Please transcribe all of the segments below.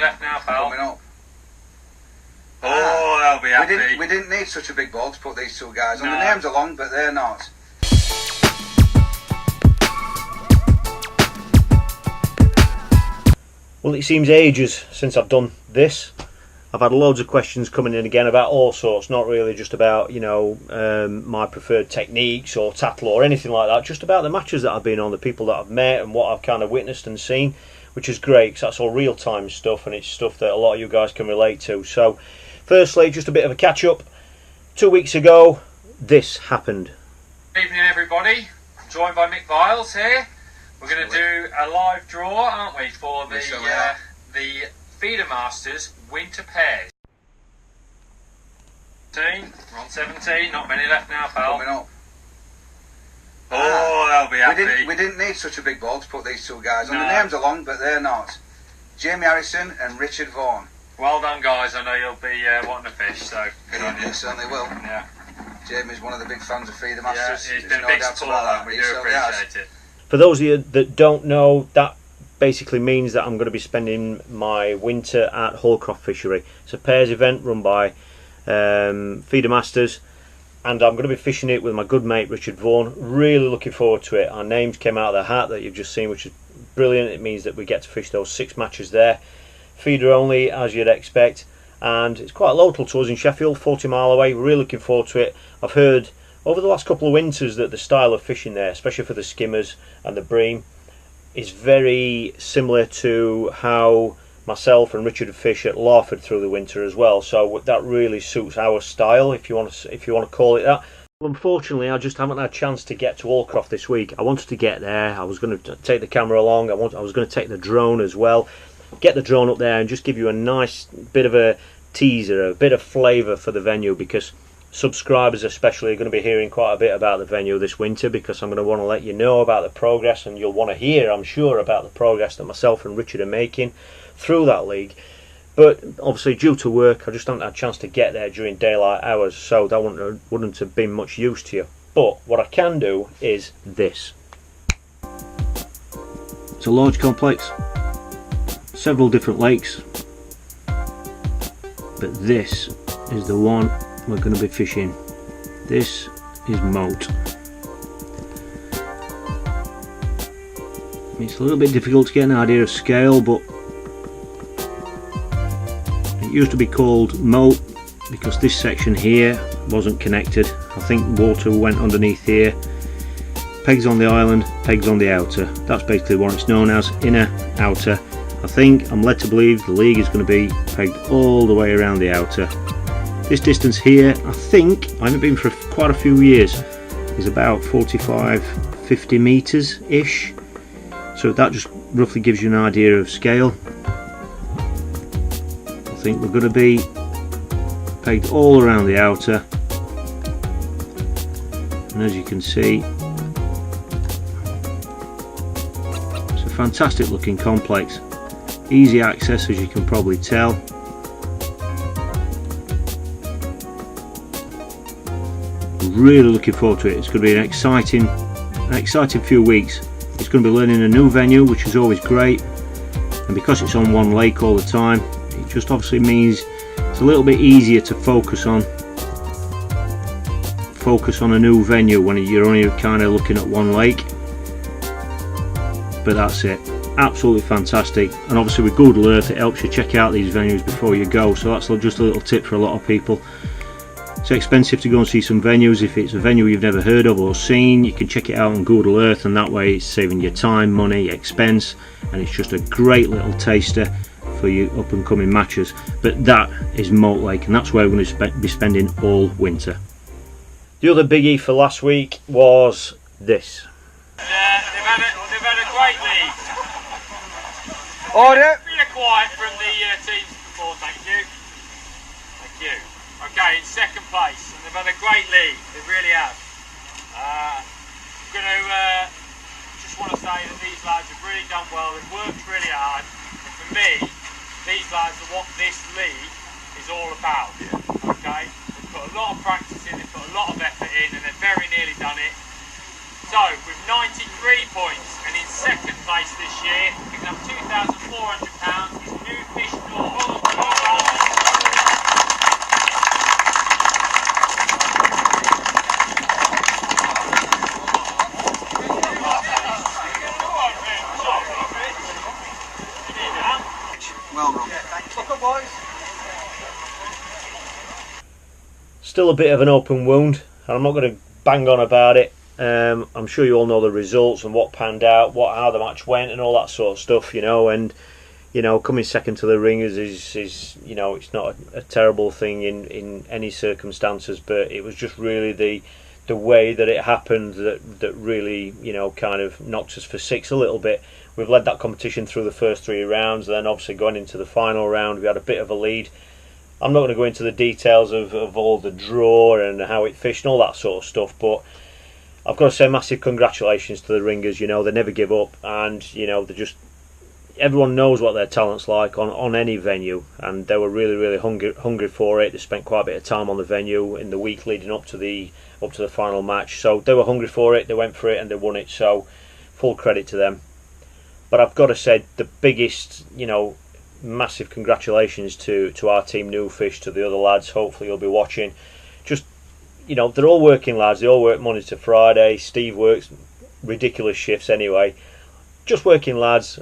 left now, pal? Coming up. Oh, they'll be happy. We didn't need such a big ball to put these two guys on. The names are long, but they're not. Well, it seems ages since I've done this. I've had loads of questions coming in again about all sorts, not really just about, you know, my preferred techniques or tattle or anything like that, just about the matches that I've been on, the people that I've met and what I've kind of witnessed and seen, which is great because that's all real-time stuff and it's stuff that a lot of you guys can relate to. So, firstly, just a bit of a catch-up. 2 weeks ago, this happened. Good evening, everybody. I'm joined by Mick Viles here. We're going to do a live draw, aren't we, for the Feeder Masters Winter Pairs. We're on 17, not many left now, pal. Coming up. Oh, they'll be happy. We didn't need such a big ball to put these two guys on. The names are long, but they're not. Jamie Harrison and Richard Vaughan. Well done, guys. I know you'll be wanting to fish, so good on you. You certainly will. Yeah. Jamie's one of the big fans of Feeder Masters. Yeah, he's been a big supporter. We do appreciate it. For those of you that don't know, that basically means that I'm going to be spending my winter at Hallcroft Fishery. It's a pairs event run by Feeder Masters, and I'm going to be fishing it with my good mate Richard Vaughan. Really looking forward to it. Our names came out of the hat that you've just seen, which is brilliant. It means that we get to fish those 6 matches there. Feeder only, as you'd expect, and it's quite local to us in Sheffield, 40 mile away. We're really looking forward to it. I've heard over the last couple of winters that the style of fishing there, especially for the skimmers and the bream, is very similar to how myself and Richard fish at Larford through the winter as well. So that really suits our style, if you want to call it that. Well, unfortunately, I just haven't had a chance to get to Hallcroft this week. I wanted to get there. I was going to take the camera along. I was going to take the drone as well. Get the drone up there and just give you a nice bit of a teaser, a bit of flavour for the venue, because subscribers especially are going to be hearing quite a bit about the venue this winter, because I'm going to want to let you know about the progress, and you'll want to hear, I'm sure, about the progress that myself and Richard are making through that league. But obviously due to work I just haven't had a chance to get there during daylight hours, so that wouldn't have been much use to you. But what I can do is this. It's a large complex, several different lakes, but this is the one we're going to be fishing. This is Moat. It's a little bit difficult to get an idea of scale, but it used to be called Moat because this section here wasn't connected. I think water went underneath here. Pegs on the island, pegs on the outer. That's basically what it's known as, inner, outer. I think, I'm led to believe, the league is going to be pegged all the way around the outer. This distance here, I think, I haven't been for quite a few years, is about 45-50 metres ish. So that just roughly gives you an idea of scale. I think we're going to be pegged all around the outer. And as you can see, it's a fantastic looking complex. Easy access, as you can probably tell. Really looking forward to it. It's going to be an exciting few weeks. It's going to be learning a new venue, which is always great, and because it's on one lake all the time, it just obviously means it's a little bit easier to focus on a new venue when you're only kind of looking at one lake. But that's it, absolutely fantastic. And obviously with Google Earth it helps you check out these venues before you go, so that's just a little tip for a lot of people. It's expensive to go and see some venues. If it's a venue you've never heard of or seen, you can check it out on Google Earth, and that way it's saving you time, money, expense, and it's just a great little taster for your up and coming matches. But that is Moat Lake, and that's where we're going to be spending all winter. The other biggie for last week was this. They've had a great league. Order! Been a quiet from the teams before, thank you. Thank you. Okay, in second place, and they've had a great league, they really have. I'm going to just want to say that these lads have really done well, they've worked really hard, and for me, these lads are what this league is all about. Okay, they've put a lot of practice in, they've put a lot of effort in, and they've very nearly done it. So, with 93 points, and in second place this year, picking up £2,400, is NuFish. Well done. Look up, boys. Still a bit of an open wound, and I'm not going to bang on about it. I'm sure you all know the results and what panned out, how the match went, and all that sort of stuff, you know. And you know, coming second to the ringers is you know, it's not a terrible thing in any circumstances, but it was just really the way that it happened that really, you know, kind of knocked us for six a little bit. We've led that competition through the first 3 rounds, then obviously going into the final round we had a bit of a lead. I'm not going to go into the details of all the draw and how it fished and all that sort of stuff, but I've got to say massive congratulations to the ringers. You know, they never give up, and you know, everyone knows what their talent's like on any venue, and they were really hungry for it. They spent quite a bit of time on the venue in the week leading up to the final match, so they were hungry for it, they went for it, and they won it, so full credit to them. But I've got to say the biggest, you know, massive congratulations to our team NuFish, to the other lads. Hopefully you'll be watching. Just, you know, they're all working lads, they all work Monday to Friday. Steve works ridiculous shifts anyway. Just working lads.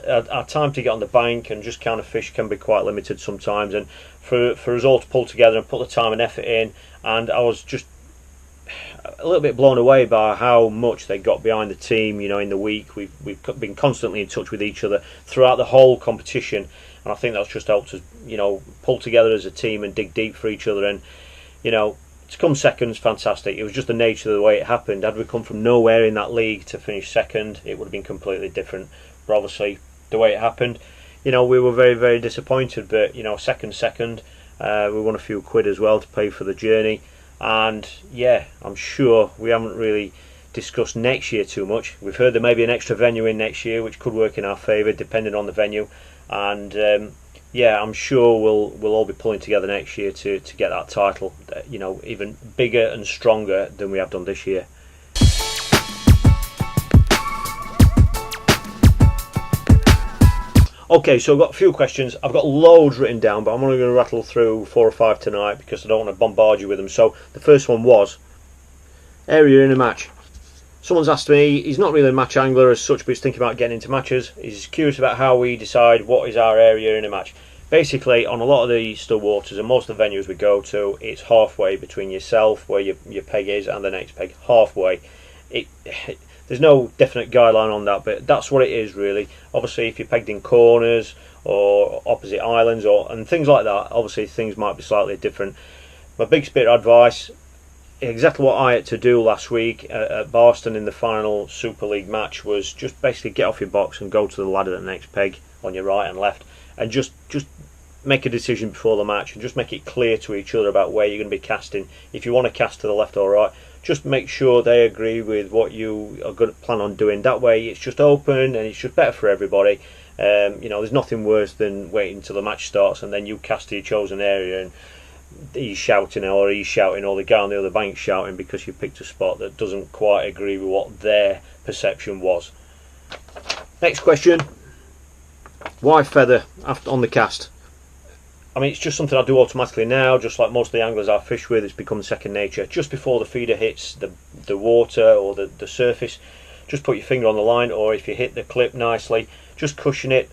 Our time to get on the bank and just kind of fish can be quite limited sometimes, and for us all to pull together and put the time and effort in, and I was just a little bit blown away by how much they got behind the team. You know, in the week we've been constantly in touch with each other throughout the whole competition, and I think that's just helped us, you know, pull together as a team and dig deep for each other. And you know, to come second is fantastic. It was just the nature of the way it happened. Had we come from nowhere in that league to finish second, it would have been completely different. But obviously, the way it happened, you know, we were very disappointed. But you know, second, we won a few quid as well to pay for the journey. And yeah, I'm sure we haven't really discussed next year too much. We've heard there may be an extra venue in next year, which could work in our favour depending on the venue. And yeah, I'm sure we'll all be pulling together next year to get that title, you know, even bigger and stronger than we have done this year. Okay, so I've got a few questions. I've got loads written down, but I'm only going to rattle through 4 or 5 tonight because I don't want to bombard you with them. So the first one was area in a match. Someone's asked me, he's not really a match angler as such, but he's thinking about getting into matches. He's curious about how we decide what is our area in a match. Basically, on a lot of the still waters and most of the venues we go to, it's halfway between yourself, where your peg is, and the next peg. Halfway. There's no definite guideline on that, but that's what it is really. Obviously, if you're pegged in corners or opposite islands and things like that, obviously things might be slightly different. My big bit of advice, exactly what I had to do last week at Barston in the final Super League match, was just basically get off your box and go to the ladder at the next peg on your right and left, and just make a decision before the match and just make it clear to each other about where you're going to be casting. If you want to cast to the left or right, just make sure they agree with what you are going to plan on doing. That way it's just open and it's just better for everybody. You know, there's nothing worse than waiting until the match starts and then you cast to your chosen area and he's shouting or the guy on the other bank shouting because you picked a spot that doesn't quite agree with what their perception was. Next question. Why feather on the cast? I mean, it's just something I do automatically now, just like most of the anglers I fish with. It's become second nature. Just before the feeder hits the water or the surface, just put your finger on the line, or if you hit the clip nicely, just cushion it.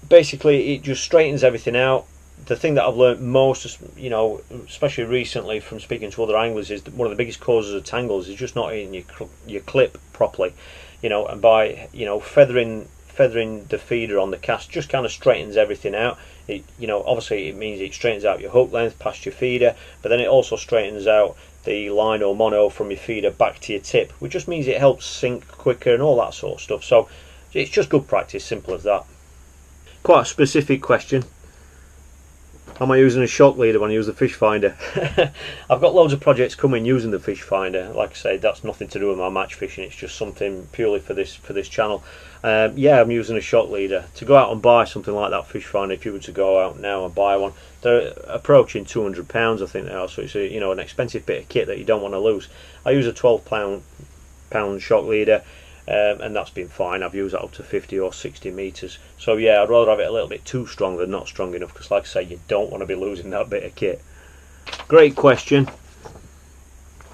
Basically, it just straightens everything out. The thing that I've learned most, you know, especially recently from speaking to other anglers, is that one of the biggest causes of tangles is just not hitting your clip properly. You know, and by, you know, feathering the feeder on the cast just kind of straightens everything out. It, you know, obviously it means it straightens out your hook length past your feeder, but then it also straightens out the line or mono from your feeder back to your tip, which just means it helps sink quicker and all that sort of stuff. So it's just good practice, simple as that. Quite a specific question. Am I using a shock leader when I use the fish finder? I've got loads of projects coming using the fish finder. Like I say, that's nothing to do with my match fishing. It's just something purely for this channel. Yeah, I'm using a shock leader. To go out and buy something like that fish finder, if you were to go out now and buy one, they're approaching £200, I think they are. So it's a, you know, an expensive bit of kit that you don't want to lose. I use a 12-pound shock leader. And that's been fine. I've used that up to 50 or 60 metres. So yeah, I'd rather have it a little bit too strong than not strong enough, because like I say, you don't want to be losing that bit of kit. Great question.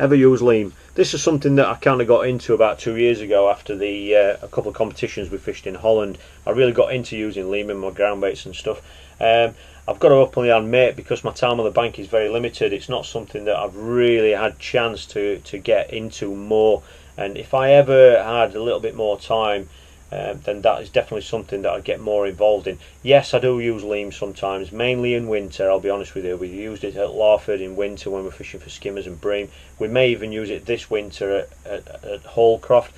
Ever use lean? This is something that I kind of got into about 2 years ago after the a couple of competitions we fished in Holland. I really got into using Leam in my ground baits and stuff. I've got to openly admit, because my time on the bank is very limited, it's not something that I've really had chance to get into more. And if I ever had a little bit more time, then that is definitely something that I'd get more involved in. Yes, I do use Leam sometimes, mainly in winter, I'll be honest with you. We used it at Larford in winter when we're fishing for skimmers and bream. We may even use it this winter at Hallcroft.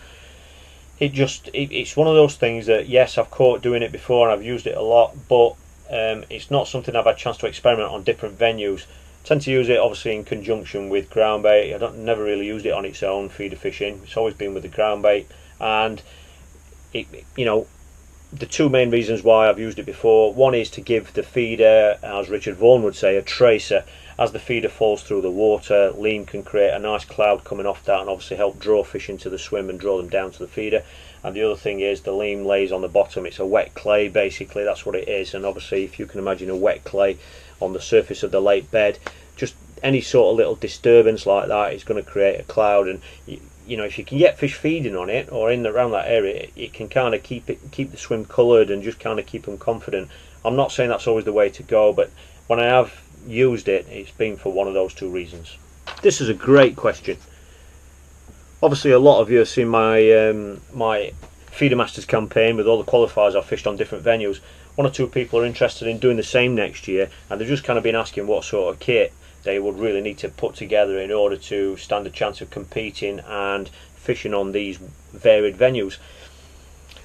It's one of those things that, yes, I've caught doing it before and I've used it a lot, but it's not something I've had a chance to experiment on different venues. I tend to use it obviously in conjunction with ground bait. Never really used it on its own feeder fishing. It's always been with the ground bait, and the two main reasons why I've used it before. One is to give the feeder, as Richard Vaughan would say, a tracer. As the feeder falls through the water, Leam can create a nice cloud coming off that and obviously help draw fish into the swim and draw them down to the feeder. And the other thing is the Leam lays on the bottom. It's a wet clay, basically, that's what it is. And obviously, if you can imagine a wet clay on the surface of the lake bed, just any sort of little disturbance like that is going to create a cloud. And if you can get fish feeding on it or around that area, it can kind of keep the swim coloured and just kind of keep them confident. I'm not saying that's always the way to go, but when I have used it, it's been for one of those two reasons. This is a great question. Obviously, a lot of you have seen my Feeder Masters campaign with all the qualifiers I've fished on different venues. One or two people are interested in doing the same next year, and they've just kind of been asking what sort of kit they would really need to put together in order to stand a chance of competing and fishing on these varied venues.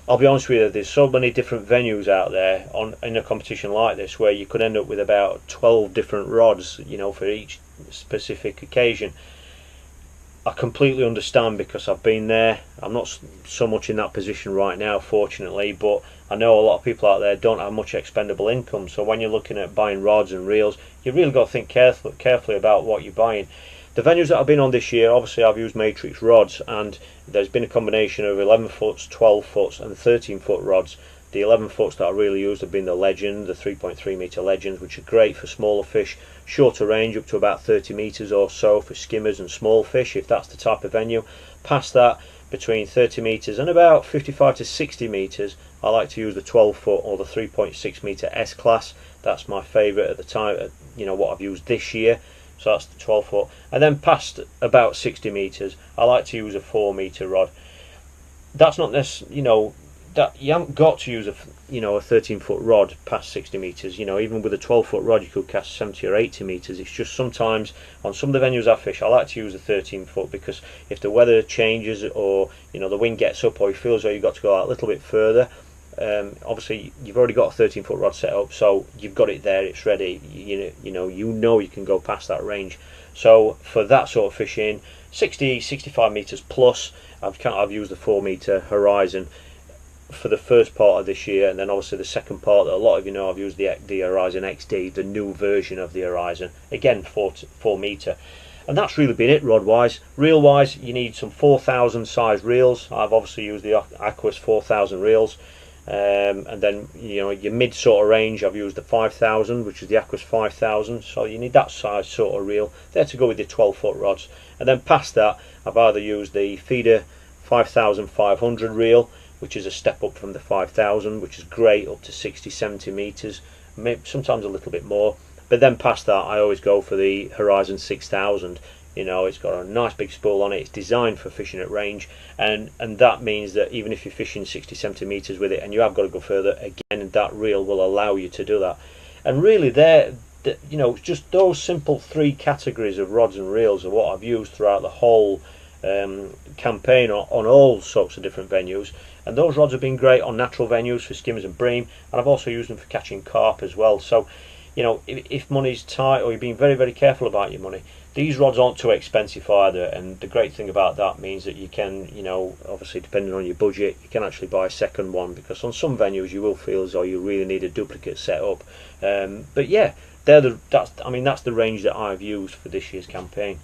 I'll be honest with you, there's so many different venues out there in a competition like this where you could end up with about 12 different rods, for each specific occasion. I completely understand, because I've been there. I'm not so much in that position right now, fortunately, but I know a lot of people out there don't have much expendable income. So when you're looking at buying rods and reels, you really got to think carefully about what you're buying. The venues that I've been on this year, obviously I've used matrix rods, and there's been a combination of 11 foots, 12 foots and 13 foot rods. The 11 foots that I really used have been the Legend, the 3.3 metre Legends, which are great for smaller fish, shorter range up to about 30 metres or so for skimmers and small fish, if that's the type of venue. Past that, between 30 metres and about 55 to 60 metres, I like to use the 12 foot or the 3.6 metre S class. That's my favourite at the time, what I've used this year. So that's the 12 foot. And then past about 60 metres, I like to use a 4 metre rod. That's not necessarily, that you haven't got to use a 13 foot rod past 60 metres. Even with a 12 foot rod you could cast 70 or 80 metres. It's just sometimes on some of the venues I fish I like to use a 13 foot, because if the weather changes or the wind gets up, or you feel as though you've got to go out a little bit further, obviously you've already got a 13 foot rod set up, so you've got it there, it's ready. You can go past that range. So for that sort of fishing, 65 metres plus, I've used the 4 metre Horizon for the first part of this year, and then obviously the second part that a lot of you know, I've used the Horizon XD, the new version of the Horizon, again 4 metre. And that's really been it rod wise. Reel wise, you need some 4000 size reels. I've obviously used the Aquas 4000 reels, and then your mid sort of range, I've used the 5000, which is the Aquas 5000. So you need that size sort of reel there to go with your 12 foot rods. And then past that, I've either used the Feeder 5500 reel, which is a step up from the 5000, which is great, up to 60-70 metres, sometimes a little bit more. But then past that, I always go for the Horizon 6000. It's got a nice big spool on it, it's designed for fishing at range, and that means that even if you're fishing 60-70 metres with it and you have got to go further, again that reel will allow you to do that. And really just those simple 3 categories of rods and reels are what I've used throughout the whole campaign on all sorts of different venues. And those rods have been great on natural venues for skimmers and bream, and I've also used them for catching carp as well. So if money's tight or you're being very, very careful about your money, these rods aren't too expensive either. And the great thing about that means that you can, obviously depending on your budget, you can actually buy a second one, because on some venues you will feel as though you really need a duplicate set up. But yeah, that's the range that I've used for this year's campaign.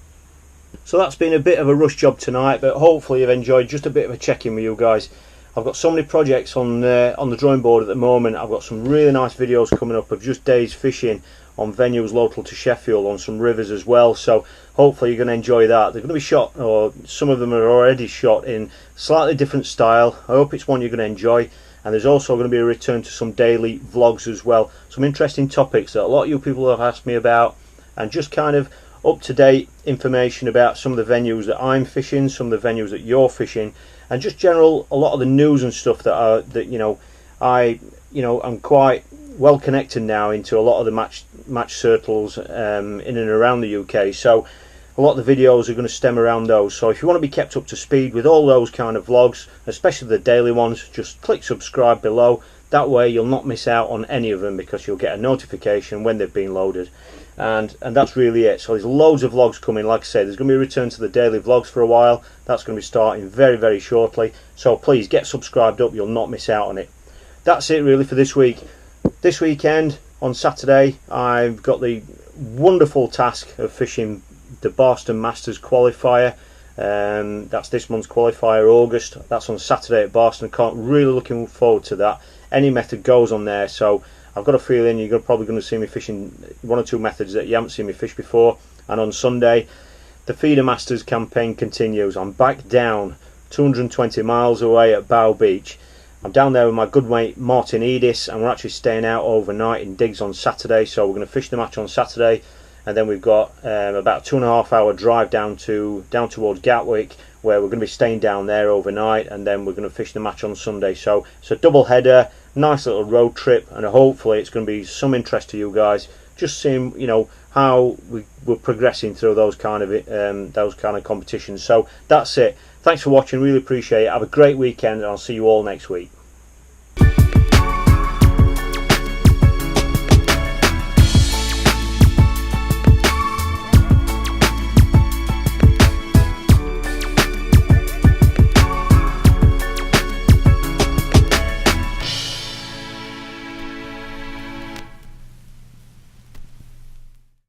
So that's been a bit of a rush job tonight, but hopefully you've enjoyed just a bit of a check-in with you guys. I've got so many projects on the drawing board at the moment. I've got some really nice videos coming up of just days fishing on venues local to Sheffield, on some rivers as well, so hopefully you're going to enjoy that. They're going to be shot, or some of them are already shot, in slightly different style. I hope it's one you're going to enjoy. And there's also going to be a return to some daily vlogs as well, some interesting topics that a lot of you people have asked me about, and just kind of up-to-date information about some of the venues that I'm fishing, some of the venues that you're fishing, and just general, a lot of the news and stuff I'm quite well connected now into a lot of the match circles in and around the UK, so a lot of the videos are going to stem around those. So if you want to be kept up to speed with all those kind of vlogs, especially the daily ones, just click subscribe below. That way you'll not miss out on any of them, because you'll get a notification when they've been loaded. And that's really it. So there's loads of vlogs coming. Like I say, there's going to be a return to the daily vlogs for a while. That's going to be starting very, very shortly. So please get subscribed up, you'll not miss out on it. That's it really for this week. This weekend, on Saturday, I've got the wonderful task of fishing the Barston Masters qualifier. That's this month's qualifier, August. That's on Saturday at Barston. Really looking forward to that. Any method goes on there, so I've got a feeling you're probably going to see me fishing one or two methods that you haven't seen me fish before. And on Sunday, the Feeder Masters campaign continues. I'm back down 220 miles away at Bow Beach. I'm down there with my good mate Martin Edis, and we're actually staying out overnight in digs on Saturday. So we're going to fish the match on Saturday, and then we've got about a 2.5 hour drive down towards Gatwick, where we're going to be staying down there overnight, and then we're going to fish the match on Sunday. So it's a double header, nice little road trip, and hopefully it's going to be some interest to you guys, just seeing how we're progressing through those kind of competitions. So that's it. Thanks for watching, really appreciate it. Have a great weekend, and I'll see you all next week.